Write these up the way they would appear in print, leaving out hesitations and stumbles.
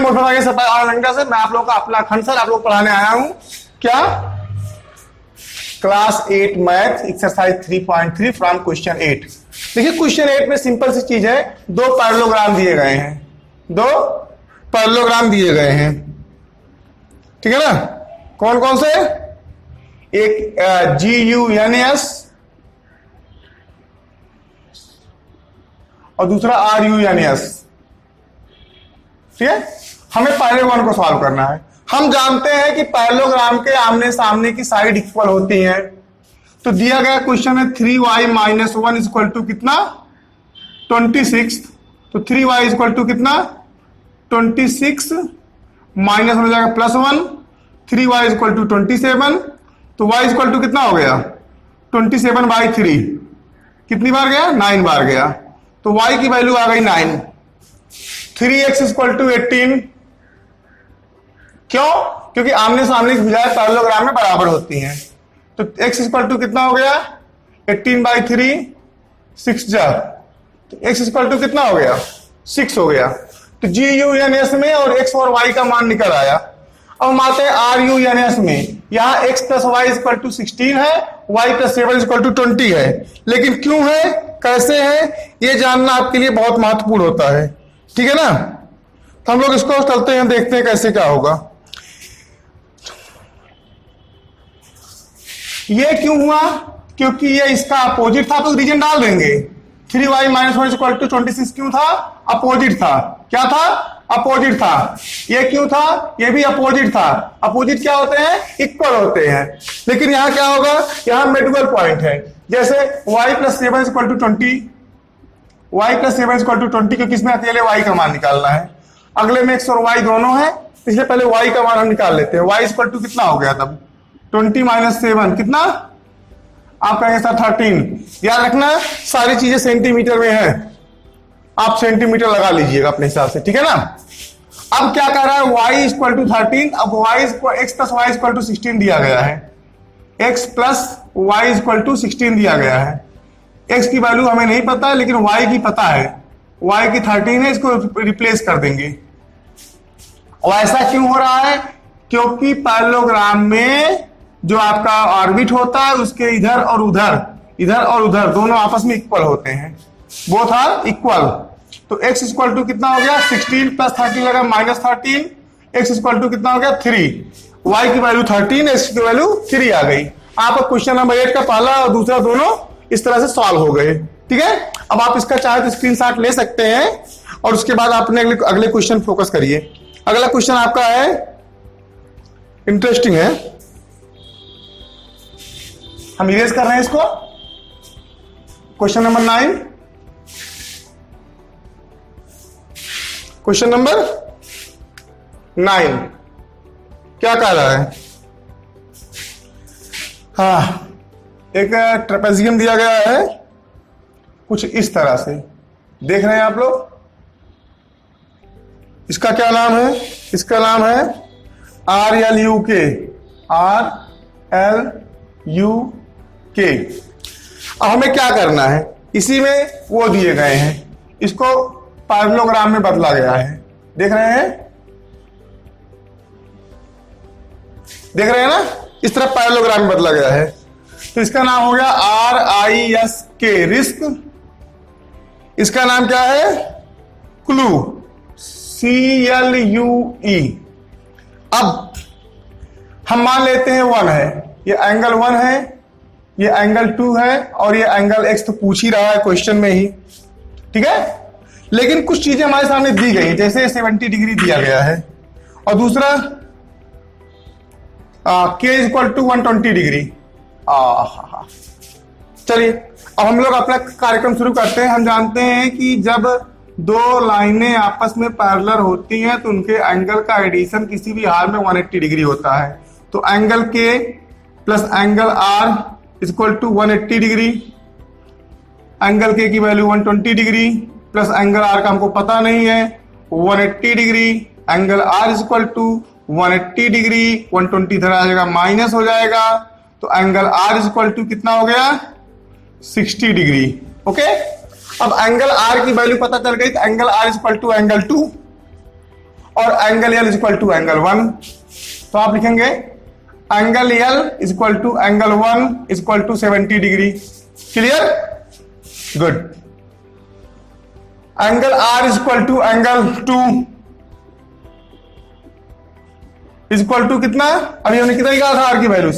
से मैं आप लोगों का अपना खंड सर आप लोग पढ़ाने आया हूं क्या, class 8 math exercise 3.3 from question 8। देखिए क्वेश्चन 8 में सिंपल सी चीज है, दो पैरेललोग्राम दिए गए हैं, दो पैरेललोग्राम दिए गए हैं, ठीक है ना। कौन कौन से, एक GUNS और दूसरा RUNS, ठीक है। हमें पैरेललोग्राम को सॉल्व करना है। हम जानते हैं कि पैरेललोग्राम के आमने सामने की साइड इक्वल होती हैं। तो दिया गया क्वेश्चन है 3y - 1 इक्वल टू कितना 26। तो 3y इक्वल टू कितना 26 माइनस हो जाएगा +1, 3y इक्वल टू 27। तो y इक्वल टू कितना हो गया 27/3, कितनी बार गया 9 बार गया। तो y की वैल्यू आ गई 9। 3x इक्वल टू 18, क्यों, क्योंकि आमने सामने की भुजाएं पैरेललोग्राम में बराबर होती हैं। तो x इक्वल टू कितना हो गया 18/3, 6 जा, तो x इक्वल टू कितना हो गया 6 हो गया। तो GUNS में और x और y का मान निकल आया। अब हम आते हैं RUNS में, यहां x + y इक्वल टू 16 है, y + 7 इक्वल टू 20 है। लेकिन क्यों है, कैसे है, ये जानना आपके लिए बहुत महत्वपूर्ण होता है, ठीक है ना। तो हम लोग इसको चलते हैं, देखते हैं कैसे क्या होगा। ये क्यों हुआ, क्योंकि ये इसका अपोजिट था, तो रीजन डाल देंगे। 3y - 1 इक्वल टू 26 क्यों था, अपोजिट था। क्या था, अपोजिट था। ये क्यों था, ये भी अपोजिट था। अपोजिट क्या होते हैं, इक्वल होते हैं। लेकिन यहां क्या होगा, यहां मिडल पॉइंट है। जैसे y + 7 equal to 20, y + 7 equal to 20, क्योंकि इसमें अकेले y का मान निकालना है। अगले में x और y दोनों है, इसलिए पहले y का मान हम निकाल लेते हैं। y इक्वल टू कितना हो गया तब 20 - 7 कितना, आप कहेंगे सर 13। याद रखना सारी चीजें सेंटीमीटर में है, आप सेंटीमीटर लगा लीजिएगा अपने हिसाब से, ठीक है ना। अब क्या कह रहा है, y इक्वल टू 13। अब x + y इक्वल टू 16 दिया गया है, x + y इक्वल टू 16 दिया गया है। x की वैल्यू हमें नहीं पता है, लेकिन y की पता है, y की 13 है, इसको रिप्लेस कर देंगे। और ऐसा क्यों हो रहा है, क्योंकि पैरेललोग्राम में जो आपका ऑर्बिट होता है उसके इधर और उधर दोनों आपस में इक्वल होते हैं, बोथ आर इक्वल। तो x इक्वल टू कितना हो गया 16 + 13 लगा -13, x इक्वल टू कितना हो गया 3, y की वैल्यू 13, x की वैल्यू 3 आ गई। आपका क्वेश्चन नंबर 8 का पहला और दूसरा दोनों इस तरह से सॉल्व हो गए, ठीक है। अब आप इसका चाहे तो स्क्रीनशॉट ले सकते हैं और उसके बाद आपने अगले क्वेश्चन फोकस करिए। अगला क्वेश्चन आपका है, इंटरेस्टिंग है, हम इरेज कर रहे हैं इसको। क्वेश्चन नंबर 9, क्वेश्चन नंबर 9 क्या कह रहा है, हाँ, एक ट्रेपेजियम दिया गया है कुछ इस तरह से, देख रहे हैं आप लोग। इसका क्या नाम है, इसका नाम है RLUK, RLUK। अब हमें क्या करना है, इसी में वो दिए गए हैं, इसको पैरेललोग्राम में बदला गया है, देख रहे हैं, देख रहे हैं ना, इस तरह पैरेललोग्राम में बदला गया है। तो इसका नाम हो गया RISK, रिस्क। इसका नाम क्या है, क्लू, CLUE। अब हम मान लेते हैं 1 है, ये एंगल 1 है, ये एंगल 2 है और ये एंगल x तो पूछ ही रहा है क्वेश्चन में ही, ठीक है। लेकिन कुछ चीजें हमारे सामने दी गई, जैसे 70 डिग्री दिया गया है और दूसरा k इक्वल टू 120 डिग्री। चलिए अब हम लोग अपना कार्यक्रम शुरू करते हैं। हम जानते हैं कि जब दो लाइनें आपस में पैरेलल होती हैं तो उनके एंगल का एडिशन किसी भी हाल में 180 डिग्री होता है। तो angle k plus angle r equal to 180 degree, angle k की value 120 degree plus angle r का हमको पता नहीं है 180 degree, angle r equal to 180 degree, 120 इधर आ जाएगा माइनस हो जाएगा, तो एंगल r इक्वल टू कितना हो गया 60 डिग्री। ओके, अब एंगल r की वैल्यू पता चल गई, तो angle r equal to angle 2 और angle L is equal to angle 1। तो आप लिखेंगे angle L is equal to angle 1 is equal to 70 degree. Clear, good. Angle R is equal to angle 2 is equal to कितना, अभी हमने कितना निकाला था आर की वैल्यू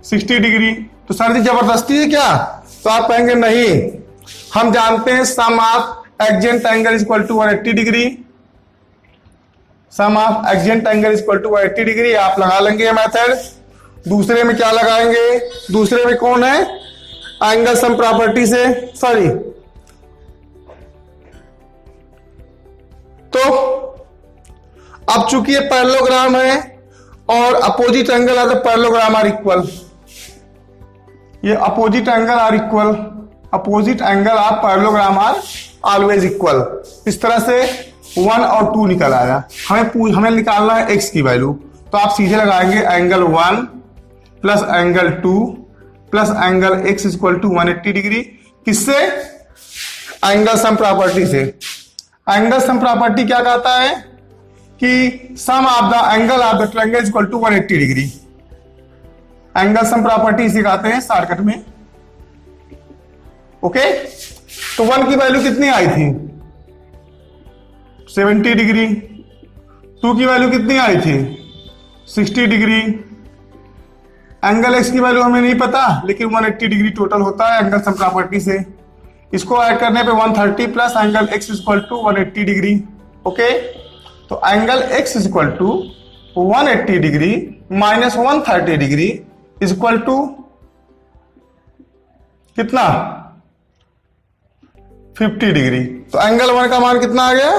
60 डिग्री। तो सर जी जबरदस्ती है क्या? तो आप कहेंगे नहीं, हम जानते हैं sum of adjacent angle is equal to 180 degree. Sum of adjacent angle is equal to 180 degree. आप लगा लेंगे मेथड। दूसरे में क्या लगाएंगे? दूसरे में कौन है? एंगल सम प्रॉपर्टी से, सॉरी। तो अब चूंकि ये पैरेललोग्राम है और अपोजिट एंगल है तो पैरेललोग्राम आर इक्वल, ये opposite angle are equal, opposite angle of parallelogram are always equal. इस तरह से 1 और 2 निकल आया। हमें निकालना है x की वैल्यू, तो आप सीधे लगाएंगे angle 1 plus angle 2 plus angle x equal to 180 degree. किससे? एंगल सम प्रॉपर्टी से। एंगल सम प्रॉपर्टी क्या कहता है कि sum of the angle of the triangle equal to 180 degree. Angle sum property सिखाते हैं शॉर्टकट में। ओके, तो 1 की वैल्यू कितनी आई थी? 70 डिग्री। 2 की वैल्यू कितनी आई थी? 60 डिग्री। एंगल एक्स की वैल्यू हमें नहीं पता, लेकिन 180 डिग्री टोटल होता है एंगल सम प्रॉपर्टी से। इसको ऐड करने पे 130 plus angle x equal to 180 degree. Okay, तो angle x equal to 180 degree minus 130 degree is equal to कितना? 50 डिग्री। तो एंगल 1 का मान कितना आ गया?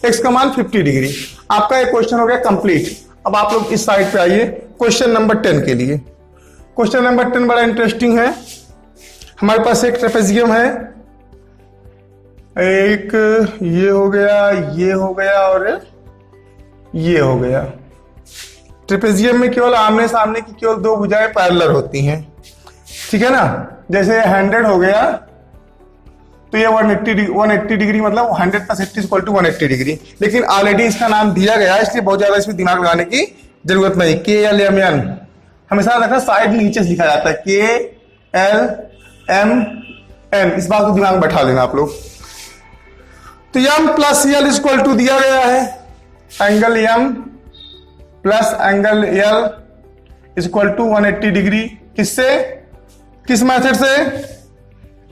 एक्स का मान 50 डिग्री। आपका एक क्वेश्चन हो गया कंप्लीट। अब आप लोग इस साइड पे आइए क्वेश्चन नंबर 10 के लिए। क्वेश्चन नंबर 10 बड़ा इंटरेस्टिंग है। हमारे पास एक ट्रेपेजियम है, एक ये हो गया, ये हो गया और ये हो गया। ट्रेपेजियम में केवल आमने सामने की केवल 2 भुजाएं पैरेलल होती हैं, ठीक है ना। जैसे 100 हो गया तो ये 180 डिग्री मतलब 100 प्लस 80 इक्वल टू 180 डिग्री। लेकिन ऑलरेडी इसका नाम दिया गया है, इसलिए बहुत ज्यादा इसमें दिमाग लगाने की जरूरत नहीं। KLMN हमेशा रखना साइड में नीचे लिखा जाता है, KLMN, इस बात को दिमाग में बैठा लेना आप लोग। तो M प्लस L इक्वल टू दिया गया है, एंगल M प्लस angle L equal to 180 degree. किससे? किस मेथड से?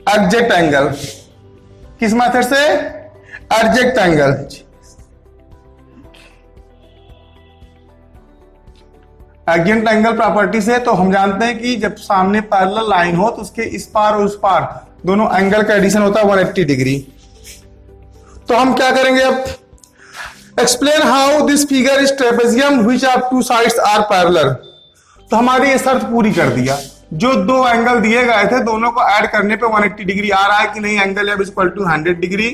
Adjacent angle. किस मेथड से? Adjacent angle. Adjacent angle property से तो हम जानते हैं कि जब सामने पैरेलल लाइन हो तो उसके इस पार और उस पार दोनों एंगल का एडिशन होता है 180 डिग्री। तो हम क्या करेंगे अब? Explain how this figure is trapezium which of 2 sides are parallel. तो हमारी ये शर्त पूरी कर दिया। जो 2 एंगल दिए गए थे दोनों को ऐड करने पे 180 डिग्री आ रहा है कि नहीं। Angle F equal to 100 degree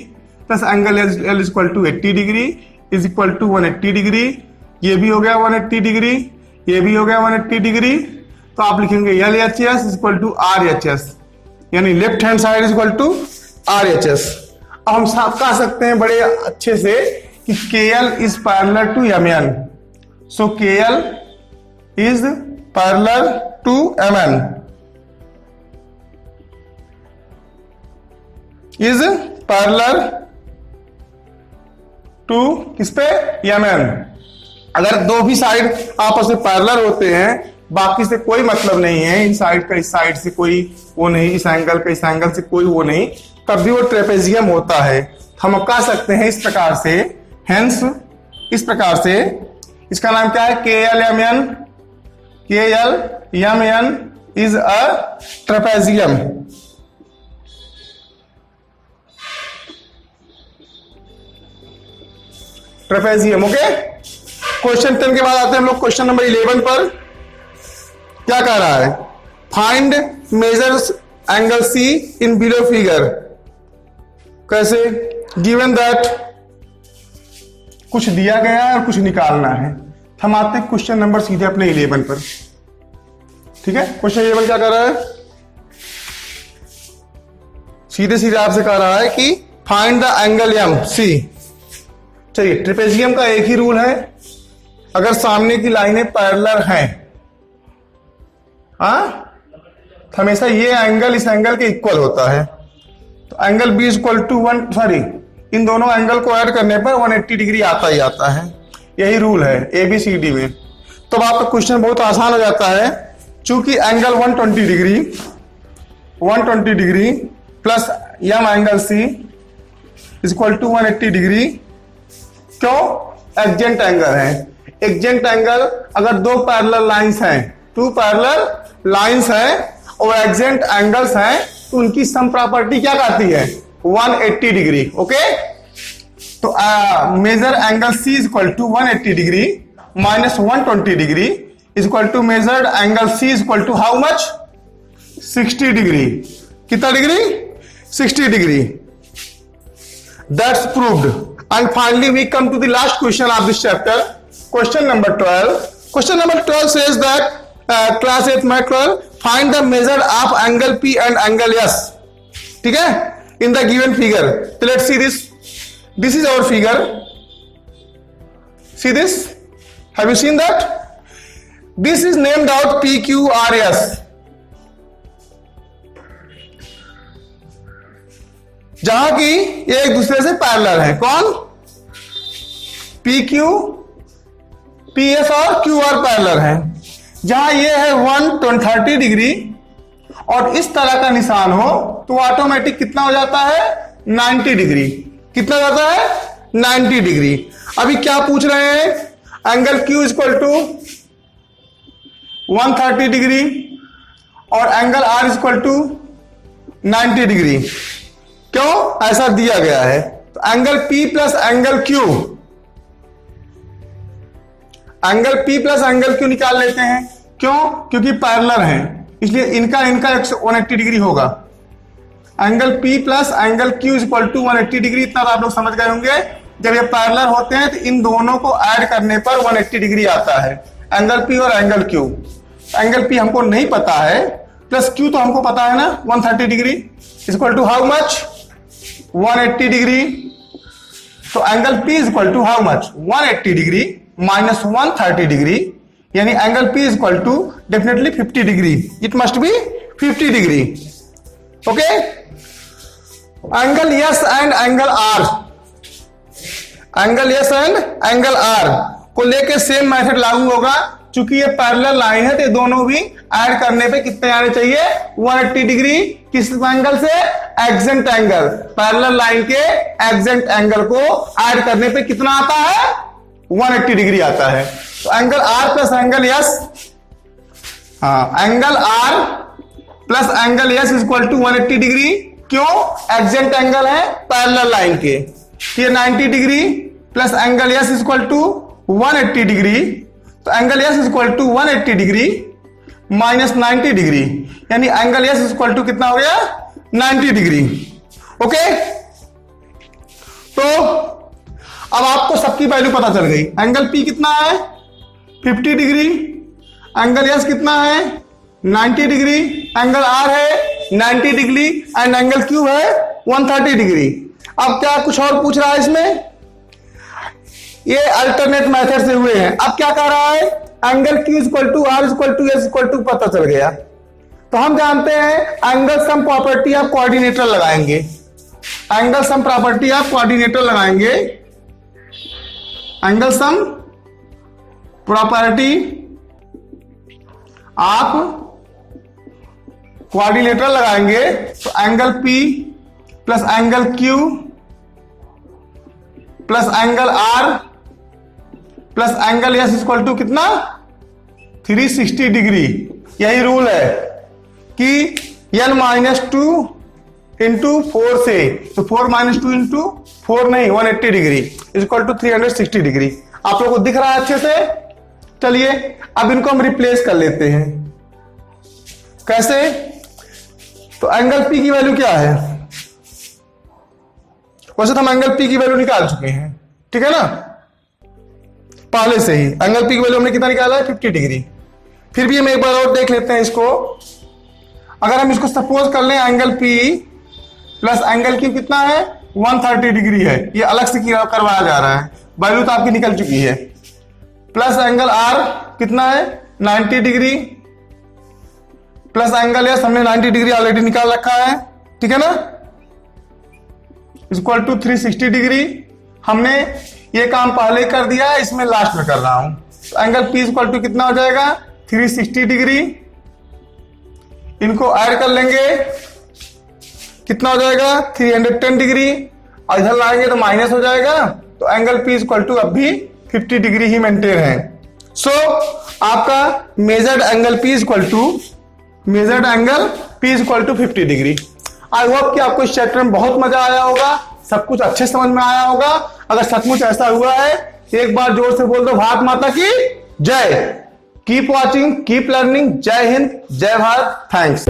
plus angle L equal to 80 degree is equal to 180 degree. ये भी हो गया 180 डिग्री, ये भी हो गया 180 डिग्री। तो आप लिखेंगे LHS is equal to RHS, यानी left hand side is equal to RHS। अब हम साफ कह सकते हैं बड़े अच्छे से कि KL is parallel to MN। So KL is parallel to MN, is parallel to किस पे? MN। अगर 2 भी साइड आपस में पैरेलल होते हैं, बाकी से कोई मतलब नहीं है, इन साइड का इस साइड से कोई वो नहीं, इस एंगल का इस एंगल से कोई वो नहीं, तब भी वो ट्रेपेजियम होता है। हम कह सकते हैं इस प्रकार से, हेंस इस प्रकार से इसका नाम क्या है? KLMN। KLMN is a trapezium। Trapezium. Okay, question 10 के बाद आते हैं हम लोग क्वेश्चन नंबर 11 पर। क्या कह रहा है? Find measures angle C in below figure. कैसे? गिवन दैट कुछ दिया गया है और कुछ निकालना है। हम आते हैं क्वेश्चन नंबर सीधे अपने 11 पर, ठीक है। क्वेश्चन 11 क्या कर रहा है? सीधे सीधे आपसे कह रहा है कि find the angle M C चलिए, ट्रेपेजियम का एक ही रूल है, अगर सामने की लाइनें पैरेलल हैं, हमेशा ये एंगल इस एंगल के इक्वल होता है। तो angle B equal to 1, sorry, इन दोनों एंगल को ऐड करने पर 180 डिग्री आता ही आता है। यही रूल है ABCD में। तो आपका क्वेश्चन बहुत आसान हो जाता है, चूंकि एंगल 120 डिग्री प्लस यम angle C is equal to 180 degree. क्यों? एडजेंट एंगल है। एडजेंट एंगल अगर दो पैरेलल लाइंस हैं, टू पैरेलल लाइंस हैं और एडजेंट एंगल्स हैं, तो उनकी सम प्रॉपर्टी क्या कहती है? 180 डिग्री। ओके, तो major angle C is equal to 180 degree minus 120 degree is equal to measured angle C is equal to how much? 60 degree. कितना degree? 60 degree. That's proved. And finally we come to the last question of this chapter, question number 12. Question number 12 says that class 8 math 12, find the measure of angle P and angle S. ठीक है, in the given figure. So let's see this. This is our figure. See this? Have you seen that? This is named out PQRS. जहां की ये एक दूसरे से parallel है। कौन? PQ, PS और QR पैरेलल है। जहां ये है 130 डिग्री और इस तरह का निशान हो तो ऑटोमेटिक कितना हो जाता है? 90 डिग्री। कितना जाता है? 90 डिग्री। अभी क्या पूछ रहे हैं? Angle Q is equal to 130 degree और angle R is equal to 90 degree. क्यों? ऐसा दिया गया है। तो angle P plus angle Q, angle P plus angle Q निकाल लेते हैं। क्यों? क्योंकि पैरेलल हैं, इसलिए इनका 180 डिग्री होगा। Angle P plus angle Q is equal to 180 degree. इतना तो आप लोग समझ गए होंगे। जब ये पैरेलल होते हैं तो इन दोनों को ऐड करने पर 180 डिग्री आता है, एंगल P और एंगल Q। एंगल P हमको नहीं पता है, प्लस Q तो हमको पता है ना, 130 degree is equal to how much? 180 degree. तो angle P is equal to how much? 180 degree minus 130 degree, यानी angle P is equal to definitely 50 degree. It must be 50 degree. Okay, angle S and angle R, angle S and angle R को लेके same method लागू होगा। चूंकि ये parallel line है तो दोनों भी ऐड करने पे कितने आने चाहिए? 180 डिग्री। किस एंगल से? एडजेंट एंगल। पैरेलल लाइन के एडजेंट एंगल को ऐड करने पे कितना आता है? 180 डिग्री आता है। तो angle R plus angle S, angle R plus angle S is equal to 180 degree. क्यों? एडजेंट एंगल है पैरेलल लाइन के। ये 90 degree plus angle S is equal to 180 degree. तो angle S is equal to 180 degree minus 90 degree, यानी angle S is equal to कितना हो गया? 90 degree. Okay, तो अब आपको सबकी वैल्यू पता चल गई। एंगल P कितना है? 50 डिग्री। एंगल S कितना है? 90 डिग्री। एंगल R है 90 डिग्री एंड एंगल Q है 130 डिग्री। अब क्या कुछ और पूछ रहा है इसमें? ये अल्टरनेट मेथड से हुए हैं। अब क्या कह रहा है? Angle Q is equal to R is equal to S equal to पता चल गया। तो हम जानते हैं angle sum property of coordinator लगाएंगे। Angle sum property of coordinator लगाएंगे। Angle sum property of coordinator लगाएंगे। तो angle P plus angle Q plus angle R plus angle S equal to कितना? 360 डिग्री। यही रूल है कि n माइनस 2 इंटू 4 से, तो 4 माइनस 2 इंटू 4 नहीं, 180 degree is equal to 360 degree. आप लोगों को दिख रहा है अच्छे से? चलिए अब इनको हम रिप्लेस कर लेते हैं। कैसे? तो एंगल P की वैल्यू क्या है? वैसे तो हम एंगल P की वैल्यू निकाल चुके हैं, ठीक है ना, पहले से ही। एंगल P की वैल्यू हमने कितना निकाला है? 50 डिग्री। फिर भी हम एक बार और देख लेते हैं इसको। अगर हम इसको सपोज कर लें angle P plus angle Q कितना है? 130 डिग्री है। ये अलग से करवाया जा रहा है। वैल्यू तो आपकी निकल चुकी है। प्लस एंगल आर कितना है 90 डिग्री, प्लस एंगल एस हमने 90 डिग्री ऑलरेडी निकाल रखा है, ठीक है ना, इक्वल टू 360 डिग्री। हमने ये काम पहले कर दिया है, इसमें लास्ट में कर रहा हूं। तो एंगल पी इक्वल टू कितना हो जाएगा 360 डिग्री, इनको ऐड कर लेंगे कितना हो जाएगा 310 डिग्री, और इधर लाएंगे तो माइनस हो जाएगा, तो एंगल पी इक्वल टू अब भी 50 डिग्री ही मेंटेन है। सो आपका measured angle P equal to 50 degree. I hope कि आपको इस चैप्टर में बहुत मजा आया होगा, सब कुछ अच्छे समझ में आया होगा। अगर सचमुच ऐसा हुआ है एक बार जोर से बोल दो भारत माता की जय। Keep watching, keep learning. जय हिंद, जय भारत, थैंक्स।